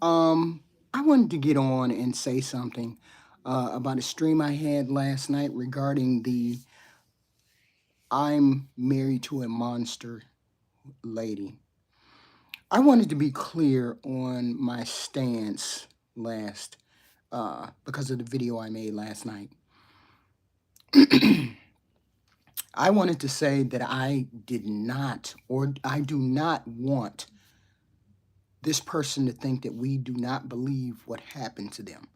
I wanted to get on and say something about a stream I had last night regarding the I'm married to a monster lady. I wanted to be clear on my stance last because of the video I made last night. I wanted to say that I did not, or I do not want this person to think that we do not believe what happened to them.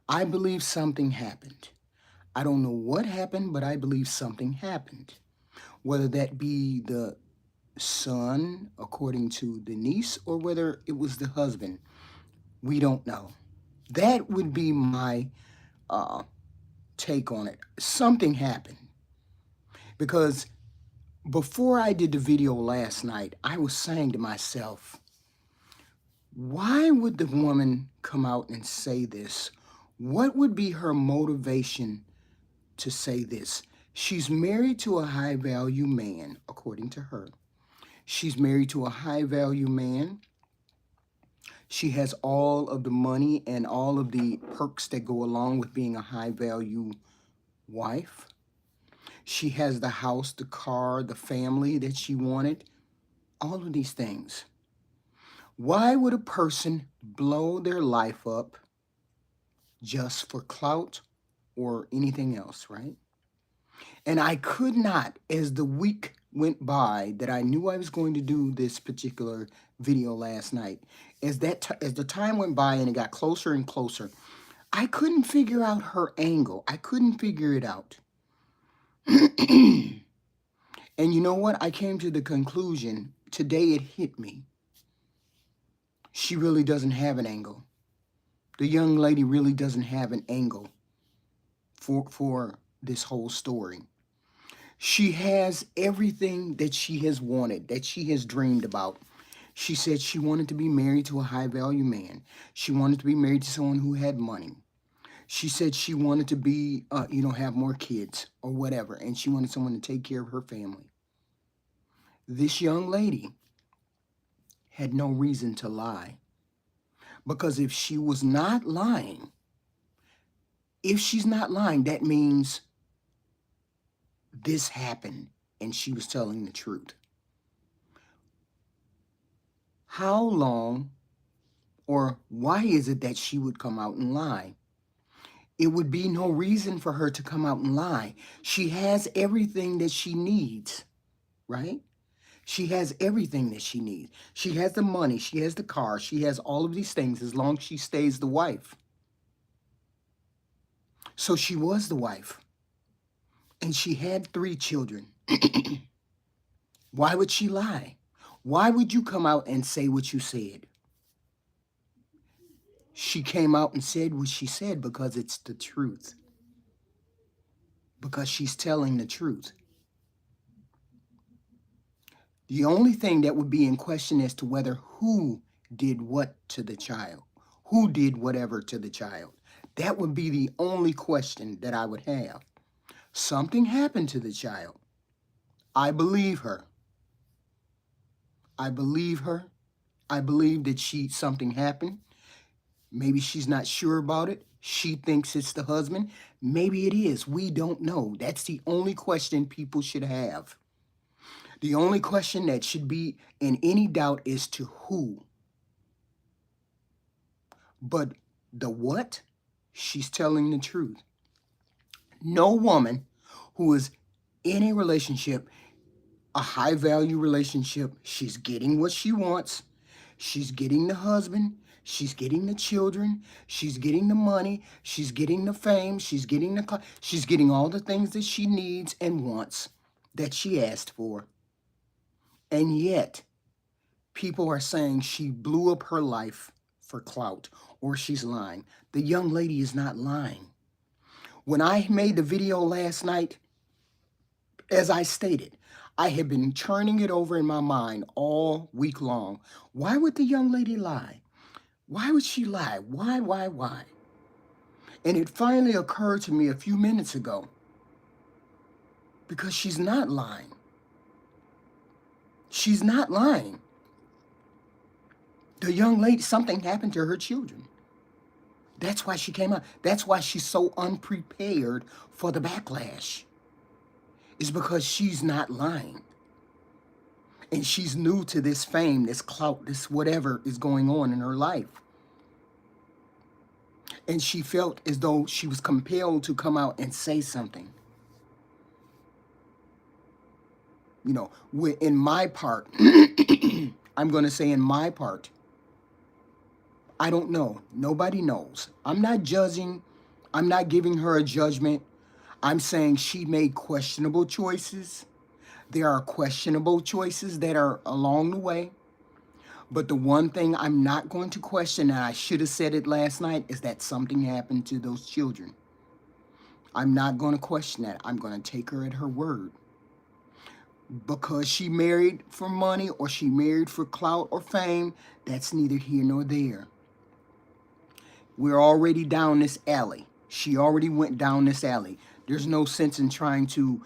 I believe something happened. I don't know what happened, but I believe something happened. Whether that be the son, according to the niece, or whether it was the husband, we don't know. That would be my uh, take on it. Something happened because before I did the video last night, I was saying to myself, why would the woman come out and say this? What would be her motivation to say this? She's married to a high value man, according to her. She's married to a high value man. She has all of the money and all of the perks that go along with being a high value wife. She has the house, the car, the family that she wanted, all of these things. Why would a person blow their life up just for clout or anything else, right? And I could not, as the week went by, that I knew I was going to do this particular video last night, as the time went by and it got closer and closer, I couldn't figure out her angle. I couldn't figure it out. And you know what? I came to the conclusion, today it hit me. She really doesn't have an angle. The young lady really doesn't have an angle for this whole story. She has everything that she has wanted, that she has dreamed about. She said she wanted to be married to a high value man. She wanted to be married to someone who had money. She said she wanted to be, have more kids or whatever, and she wanted someone to take care of her family. This young lady had no reason to lie, because if she was not lying, if she's not lying, that means this happened and she was telling the truth. How long or why is it that she would come out and lie? It would be no reason for her to come out and lie. She has everything that she needs, right? She has everything that she needs. She has the money, she has the car, she has all of these things as long as she stays the wife. So she was the wife, and she had 3 children. Why would she lie? Why would you come out and say what you said? She came out and said what she said because it's the truth. Because she's telling the truth. The only thing that would be in question as to whether who did what to the child, who did whatever to the child. That would be the only question that I would have. Something happened to the child. I believe her. I believe her. I believe that something happened. Maybe she's not sure about it. She thinks it's the husband. Maybe it is. We don't know. That's the only question people should have. The only question that should be in any doubt is to who. But the what? She's telling the truth. No woman who is in a relationship, a high value relationship, she's getting what she wants. She's getting the husband. She's getting the children. She's getting the money. She's getting the fame. She's getting she's getting all the things that she needs and wants that she asked for. And yet, people are saying she blew up her life for clout or she's lying. The young lady is not lying. When I made the video last night, as I stated, I had been turning it over in my mind all week long. Why would the young lady lie? Why would she lie? Why? And it finally occurred to me a few minutes ago, because she's not lying. She's not lying. The young lady, something happened to her children. That's why she came out. That's why she's so unprepared for the backlash. It's because she's not lying. And she's new to this fame, this clout, this whatever is going on in her life. And she felt as though she was compelled to come out and say something. You know, in my part, I'm going to say in my part, I don't know. Nobody knows. I'm not judging. I'm not giving her a judgment. I'm saying she made questionable choices. There are questionable choices that are along the way. But the one thing I'm not going to question, and I should have said it last night, is that something happened to those children. I'm not going to question that. I'm going to take her at her word. Because she married for money or she married for clout or fame, that's neither here nor there. We're already down this alley. She already went down this alley. There's no sense in trying to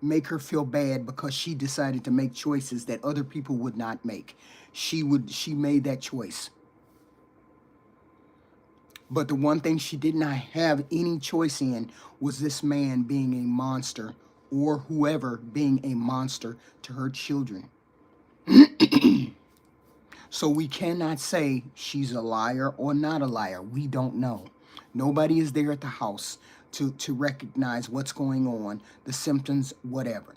make her feel bad because she decided to make choices that other people would not make. She made that choice. But the one thing she did not have any choice in was this man being a monster, or whoever being a monster to her children. So we cannot say she's a liar or not a liar. We don't know. Nobody is there at the house to recognize what's going on, the symptoms, whatever.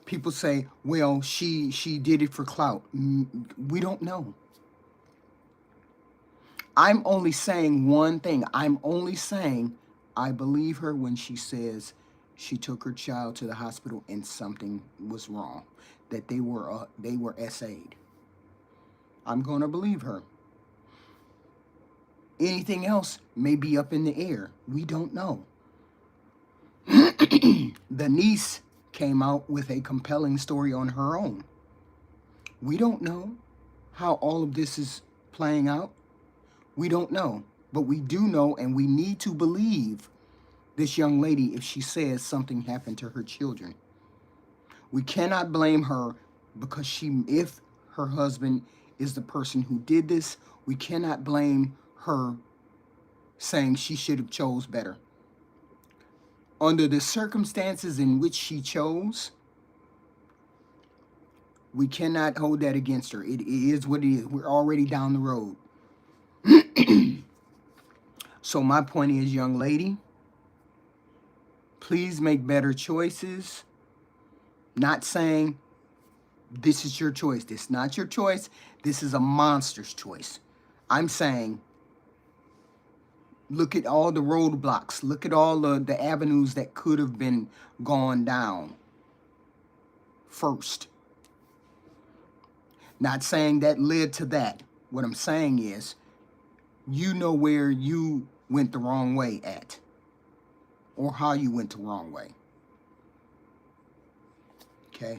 People say, well, she did it for clout. We don't know. I'm only saying one thing. I'm only saying I believe her when she says she took her child to the hospital and something was wrong, that they were SA'd. I'm going to believe her. Anything else may be up in the air. We don't know. The niece came out with a compelling story on her own. We don't know how all of this is playing out. We don't know. But we do know, and we need to believe this young lady if she says something happened to her children. We cannot blame her because if her husband is the person who did this, we cannot blame her saying she should have chose better. Under the circumstances in which she chose, we cannot hold that against her. It is what it is. We're already down the road. So my point is, young lady, please make better choices. Not saying this is your choice. This is not your choice. This is a monster's choice. I'm saying look at all the roadblocks. Look at all the avenues that could have been gone down first. Not saying that led to that. What I'm saying is, you know where you went the wrong way at, or how you went the wrong way. Okay?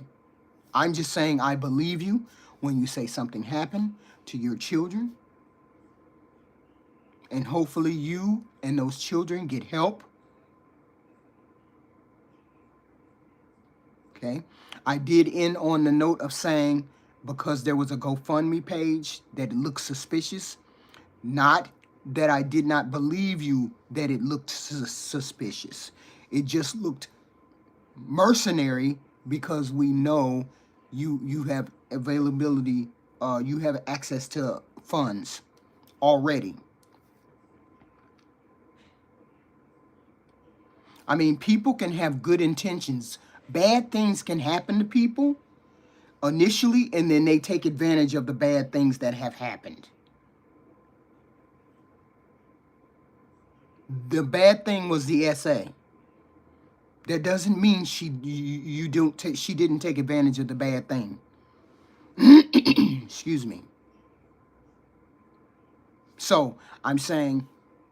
I'm just saying I believe you when you say something happened to your children. And hopefully you and those children get help. Okay? I did end on the note of saying, because there was a GoFundMe page that looked suspicious, not that I did not believe you that it looked suspicious. It just looked mercenary because we know you have availability, you have access to funds already. I mean, people can have good intentions. Bad things can happen to people initially, and then they take advantage of the bad things that have happened. The bad thing was the SA. That doesn't mean she didn't take advantage of the bad thing. Excuse me. So I'm saying,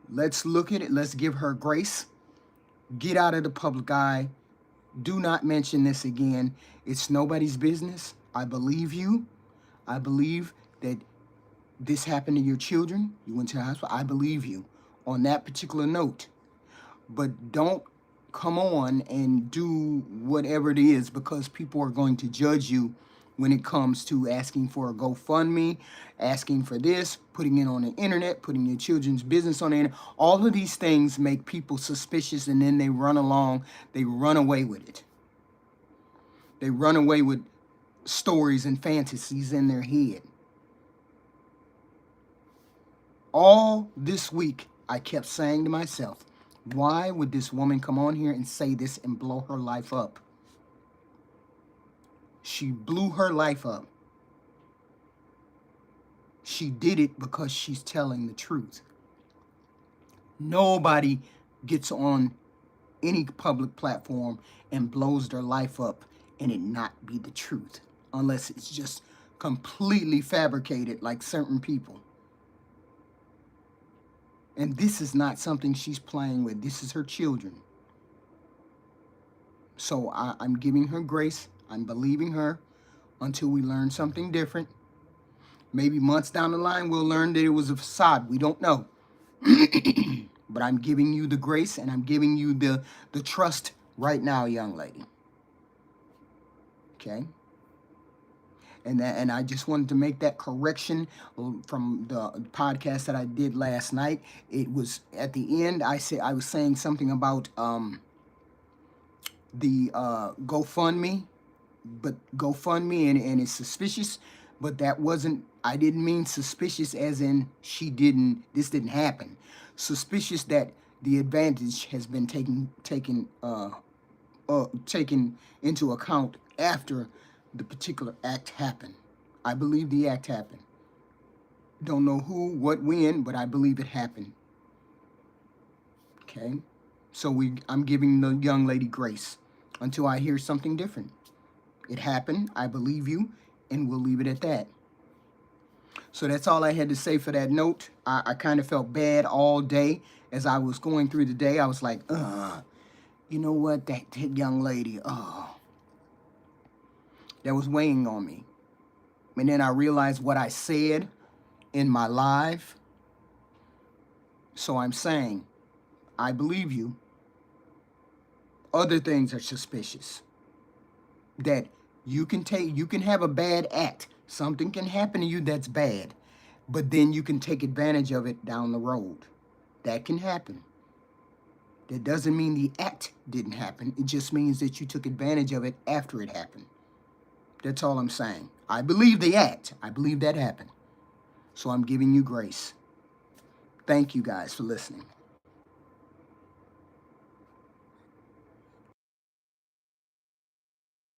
let's look at it. Let's give her grace. Get out of the public eye. Do not mention this again. It's nobody's business. I believe you. I believe that this happened to your children. You went to the hospital. I believe you on that particular note. But don't come on and do whatever it is, because people are going to judge you when it comes to asking for a GoFundMe, asking for this, putting it on the internet, putting your children's business on the internet. All of these things make people suspicious, and then they run away with it. They run away with stories and fantasies in their head. All this week, I kept saying to myself, why would this woman come on here and say this and blow her life up? She blew her life up. She did it because she's telling the truth. Nobody gets on any public platform and blows their life up and it not be the truth, unless it's just completely fabricated like certain people. And this is not something she's playing with. This is her children. So I'm giving her grace. I'm believing her until we learn something different. Maybe months down the line, we'll learn that it was a facade. We don't know. But I'm giving you the grace and I'm giving you the trust right now, young lady. Okay? And I just wanted to make that correction from the podcast that I did last night. It was at the end. I was saying something about the GoFundMe, but GoFundMe and it's suspicious. But that wasn't. I didn't mean suspicious as in this didn't happen. Suspicious that the advantage has been taken into account after the particular act happened. I believe the act happened. Don't know who, what, when, but I believe it happened. Okay? So I'm giving the young lady grace until I hear something different. It happened. I believe you, and we'll leave it at that. So that's all I had to say for that note. I kind of felt bad all day as I was going through the day. I was like, you know what, that young lady, that was weighing on me. And then I realized what I said in my live. So I'm saying, I believe you. Other things are suspicious. That you can have a bad act. Something can happen to you that's bad. But then you can take advantage of it down the road. That can happen. That doesn't mean the act didn't happen. It just means that you took advantage of it after it happened. That's all I'm saying. I believe the act. I believe that happened. So I'm giving you grace. Thank you guys for listening.